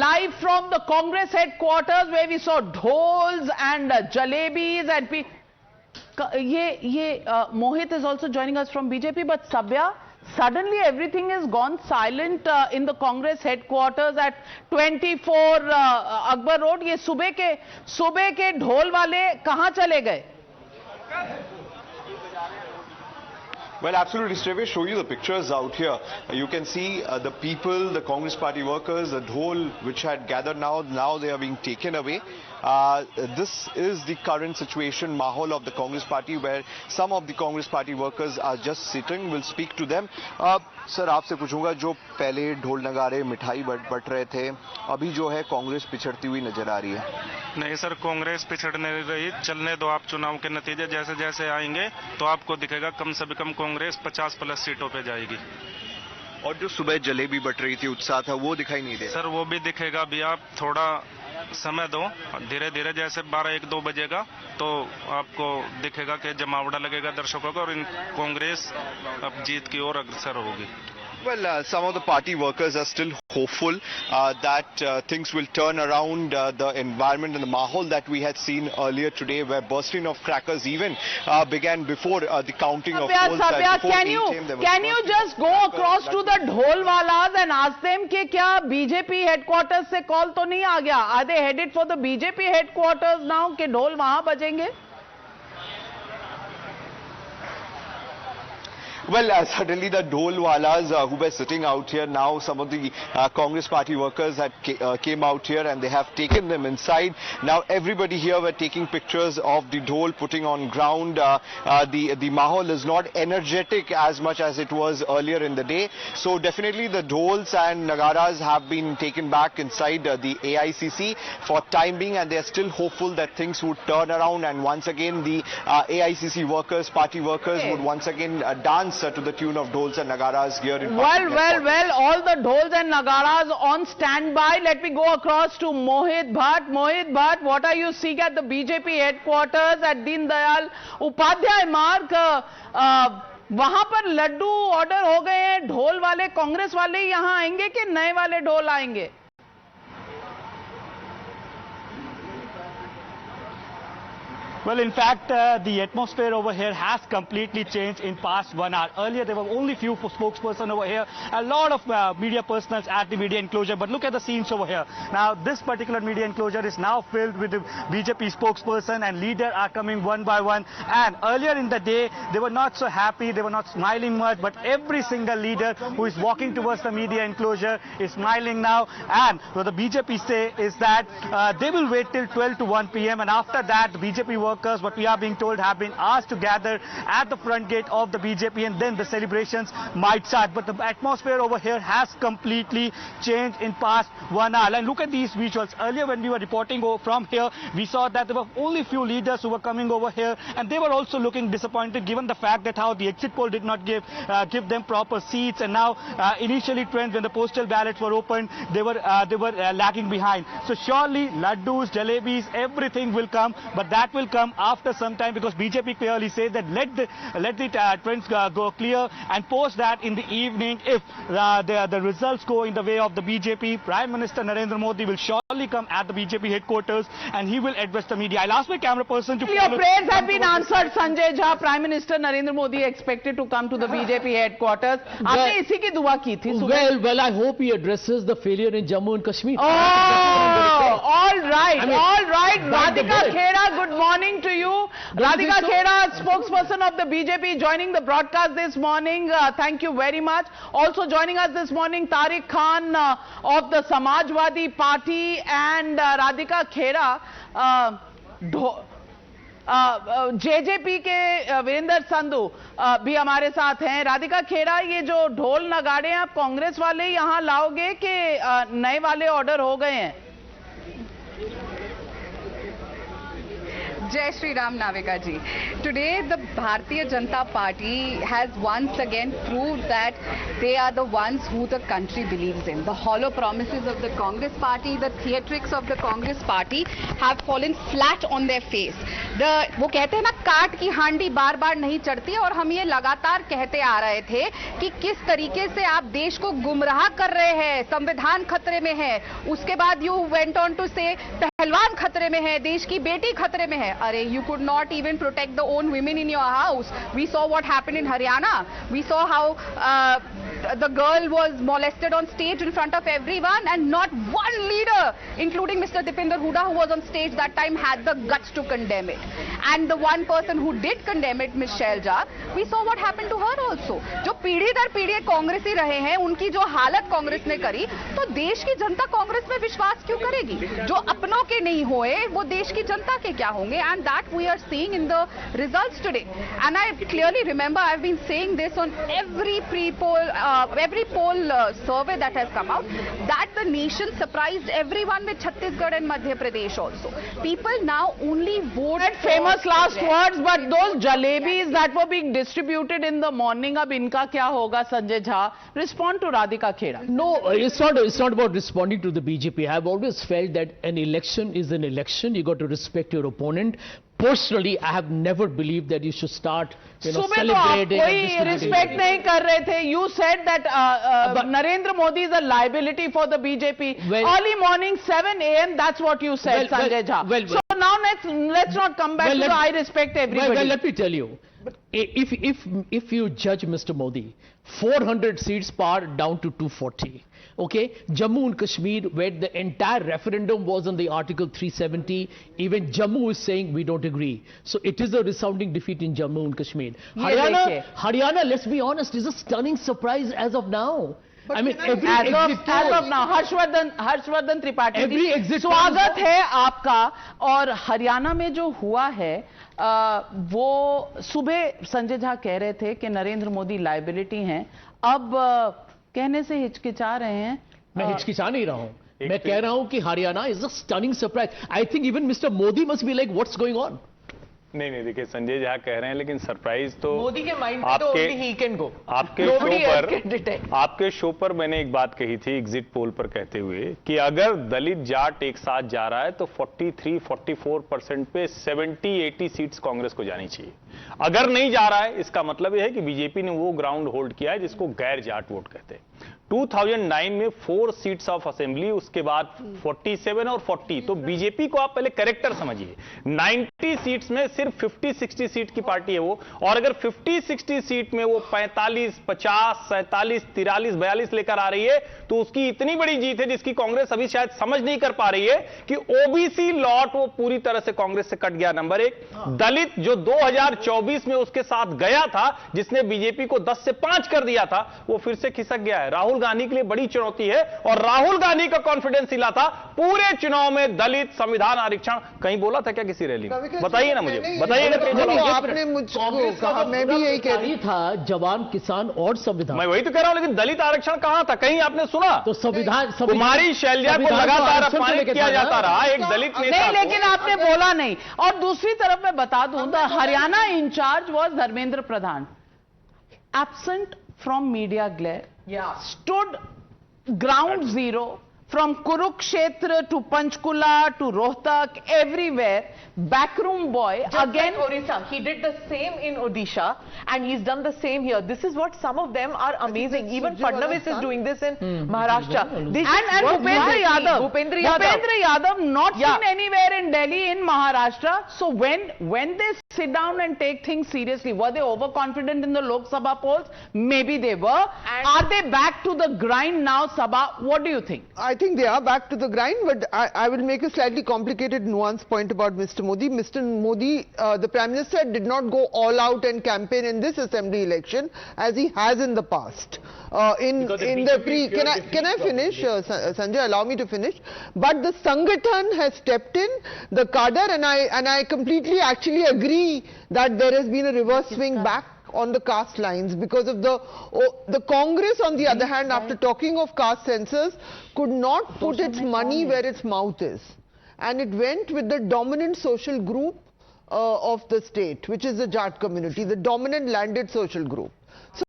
live from the Congress headquarters where we saw dhols and jalebis and Mohit is also joining us from BJP, but Sabya, suddenly everything has gone silent in the Congress headquarters at 24 Akbar Road. ये सुबह के ढोल वाले कहाँ चले गए? Well, absolutely, Steve. Show you the pictures out here. You can see the people, the Congress party workers, the dhol which had gathered now they are being taken away. This is the current situation, mahal of the Congress party, where some of the Congress party workers are just sitting. We'll speak to them. Sir आपसे पूछूंगा, जो पहले ढोल नगारे मिठाई but रहे थे, अभी जो है कांग्रेस पिछड़ती हुई नजर आ रही है? नहीं सर, कांग्रेस पिछड़ने रही, चलने दो आप चुनाव के नतीजे जैसे जैसे आएंगे तो आपको दिखेगा कम से कम कांग्रेस 50+ सीटों पे जाएगी। और जो सुबह जलेबी बट रही थी, उत्साह था, वो दिखाई नहीं दे? सर वो भी दिखेगा, अभी आप थोड़ा समय दो, धीरे धीरे जैसे 12-1-2 बजेगा तो आपको दिखेगा कि जमावड़ा लगेगा दर्शकों का और कांग्रेस अब जीत की ओर अग्रसर होगी। Well, some of the party workers are still hopeful that things will turn around. The environment and the mahal that we had seen earlier today, where bursting of crackers even began before the counting of polls. Can you just go across to the dholwalas and ask them कि क्या BJP headquarters से call तो नहीं आ गया? Are they headed for the BJP headquarters now कि ढोल वहां बजेंगे? Well, certainly the dholwalas who were sitting out here, now some of the Congress party workers had came out here and they have taken them inside. Now everybody here were taking pictures of the dhol putting on ground. The mahal is not energetic as much as it was earlier in the day. So definitely the dhols and nagaras have been taken back inside the AICC for time being, and they are still hopeful that things would turn around and once again the AICC workers, party workers would once again dance to the tune of dhols and nagaras here in Well, all the dhols and nagaras on standby. Let me go across to Mohit Bhatt. Mohit Bhatt, what are you seeing at the BJP headquarters at Deen Dayal Upadhyay Marg? वहां पर Laddu order हो गए हैं, ढोल वाले कांग्रेस वाले यहां आएंगे कि नए वाले ढोल आएंगे? Well, in fact, the atmosphere over here has completely changed in past 1 hour. Earlier, there were only few spokespersons over here, a lot of media personals at the media enclosure. But look at the scenes over here. Now, this particular media enclosure is now filled with the BJP spokesperson and leader are coming one by one. And earlier in the day, they were not so happy, they were not smiling much. But every single leader who is walking towards the media enclosure is smiling now. And what the BJP say is that they will wait till 12 to 1 p.m. And after that, the BJP workers, what we are being told, have been asked to gather at the front gate of the BJP, and then the celebrations might start. But the atmosphere over here has completely changed in past 1 hour. And look at these visuals. Earlier when we were reporting from here, we saw that there were only few leaders who were coming over here, and they were also looking disappointed given the fact that how the exit poll did not give them proper seats. And now initially trends when the postal ballots were opened, they were lagging behind. So surely laddus, jalebis, everything will come, but that will come after some time, because BJP clearly says that let the trends go clear, and post that in the evening, if the results go in the way of the BJP, Prime Minister Narendra Modi will surely come at the BJP headquarters and he will address the media. I'll ask my camera person to... Your prayers have been answered, Sanjay Jha. Prime Minister Narendra Modi expected to come to the BJP headquarters. आपने इसी की दुआ की थी सुबह? Well, I hope he addresses the failure in Jammu and Kashmir. Oh, all right, all right. Radhika Khera, good morning to you. Radhika Khera, spokesperson of the BJP, joining the broadcast this morning. Thank you very much. Also joining us this morning, Tariq Khan of the Samajwadi Party, and Radhika Khera, JJP के वीरेंद्र संधू भी हमारे साथ हैं। राधिका खेरा, ये जो ढोल नगाड़े आप कांग्रेस वाले यहाँ लाओगे कि नए वाले ऑर्डर हो गए हैं? Jai Shri Ram Navika ji. Today the Bharatiya Janata Party has once again proved that they are the ones who the country believes in. The hollow promises of the Congress party, the theatrics of the Congress party have fallen flat on their face. वो कहते हैं ना काट की हांडी बार बार नहीं चढ़ती, और हम ये लगातार कहते आ रहे थे कि किस तरीके से आप देश को गुमराह कर रहे हैं, संविधान खतरे में है. उसके बाद यू वेंट ऑन टू से पहलवान खतरे में है, देश की बेटी खतरे में है. अरे you could not even protect the own women in your house. We saw what happened in Haryana. We saw how the girl was molested on stage in front of everyone, and not one leader, including Mr. Dipinder Hooda, who was on stage that time, had the guts to condemn it. And the one person who did condemn it, Ms. Shailja, we saw what happened to her also. जो पीढ़ी दर पीढ़ी कांग्रेसी रहे हैं, उनकी जो हालत कांग्रेस ने करी, तो देश की जनता कांग्रेस में विश्वास क्यों करेगी? जो अपनों के नहीं होए, वो देश की जनता के क्या होंगे? And that we are seeing in the results today. And I clearly remember I've been saying this on every pre-poll, every poll survey that has come out, that the nation surprised everyone with Chhattisgarh and Madhya Pradesh also. People now only vote for famous last words, but those jalebis that were being distributed in the morning, अब इनका क्या होगा? Sanjay Jha, respond to Radhika Khera. No, it's not about responding to the BJP. I've always felt that an election is an election. You got to respect your opponent. Personally, I have never believed that you should start, celebrating. कोई respect नहीं कर रहे थे. You said that Narendra Modi is a liability for the BJP. Early morning, 7 a.m. That's what you said, Sanjay Jha. So now let's not come back to the I respect everybody. Well, let me tell you, if you judge Mr. Modi, 400 seats power down to 240. Okay, Jammu and Kashmir, where the entire referendum was on the Article 370, even Jammu is saying we don't agree. So it is a resounding defeat in Jammu and Kashmir. Haryana, let's be honest, is a stunning surprise as of now. But I mean, as of now, Harshvardhan Tripathi ji, स्वागत है आपका. और हरियाणा में जो हुआ है, वो सुबह संजय झा कह रहे थे कि नरेंद्र मोदी लायबिलिटी हैं. अब कहने से हिचकिचा रहे हैं. मैं हिचकिचा नहीं रहा हूं. मैं कह रहा हूं कि Haryana is a stunning surprise. I think even mister Modi must be like what's going on. नहीं, देखिए संजय झा कह रहे हैं, लेकिन सरप्राइज तो मोदी के माइंड में तो ओनली ही कैन गो. आपके शो पर मैंने एक बात कही थी एग्जिट पोल पर कहते हुए कि अगर दलित जाट एक साथ जा रहा है तो 43-44% पे 70-80 सीट्स कांग्रेस को जानी चाहिए. अगर नहीं जा रहा है, इसका मतलब यह है कि बीजेपी ने वो ग्राउंड होल्ड किया है जिसको गैर जाट वोट कहते हैं. 2009 में 4 सीट्स ऑफ असेंबली, उसके बाद 47 और 40. तो बीजेपी को आप पहले कैरेक्टर समझिए. 90 सीट्स में सिर्फ 50-60 सीट की पार्टी है वो, और अगर 50-60 सीट में वो 45, 50, 47, 43, 42 लेकर आ रही है, तो उसकी इतनी बड़ी जीत है जिसकी कांग्रेस अभी शायद समझ नहीं कर पा रही है कि ओबीसी लॉट वो पूरी तरह से कांग्रेस से कट गया. नंबर 1, दलित जो 2024 में उसके साथ गया था, जिसने बीजेपी को 10 से 5 कर दिया था, वो फिर से खिसक गया है. राहुल गांधी के लिए बड़ी चुनौती है, और राहुल गांधी का कॉन्फिडेंस हिला था पूरे चुनाव में. दलित संविधान आरक्षण कहीं बोला था क्या किसी रैली में? बताइए ना मुझे, बताइए ना. आपने मुझको कहा, मैं भी यही कह रही था, जवान किसान और संविधान. मैं वही तो कह रहा हूं, लेकिन दलित आरक्षण कहां था? कहीं आपने सुना? तो संविधान कुमारी शैलजा को लगातार अपमानित किया जाता रहा एक दलित नेता. नहीं, लेकिन आपने बोला नहीं. और दूसरी तरफ मैं बता दूं, the Haryana incharge was Dharmendra Pradhan, absent from media glare, stood ground zero from Kurukshetra to Panchkula to Rohtak, everywhere, backroom boy. Just again like Odisha, he did the same in Odisha, and he's done the same here. This is what some of them are amazing. Even Fadnavis is doing this in Maharashtra. And Bhupendra Yadav not seen anywhere in Delhi, in Maharashtra. So when they sit down and take things seriously, were they overconfident in the Lok Sabha polls? Maybe they were. And are they back to the grind now, Sabha? What do you think? I think they are back to the grind, but I will make a slightly complicated, nuanced point about Mr. Modi. Mr. Modi, the Prime Minister, did not go all out and campaign in this assembly election as he has in the past. Can I finish, Sanjay? Allow me to finish. But the Sangathan has stepped in, the cadre, and I completely actually agree that there has been a reverse swing back on the caste lines, because of the Congress, on the other hand, after talking of caste census, could not put its money where its mouth is, and it went with the dominant social group of the state, which is the Jat community, the dominant landed social group.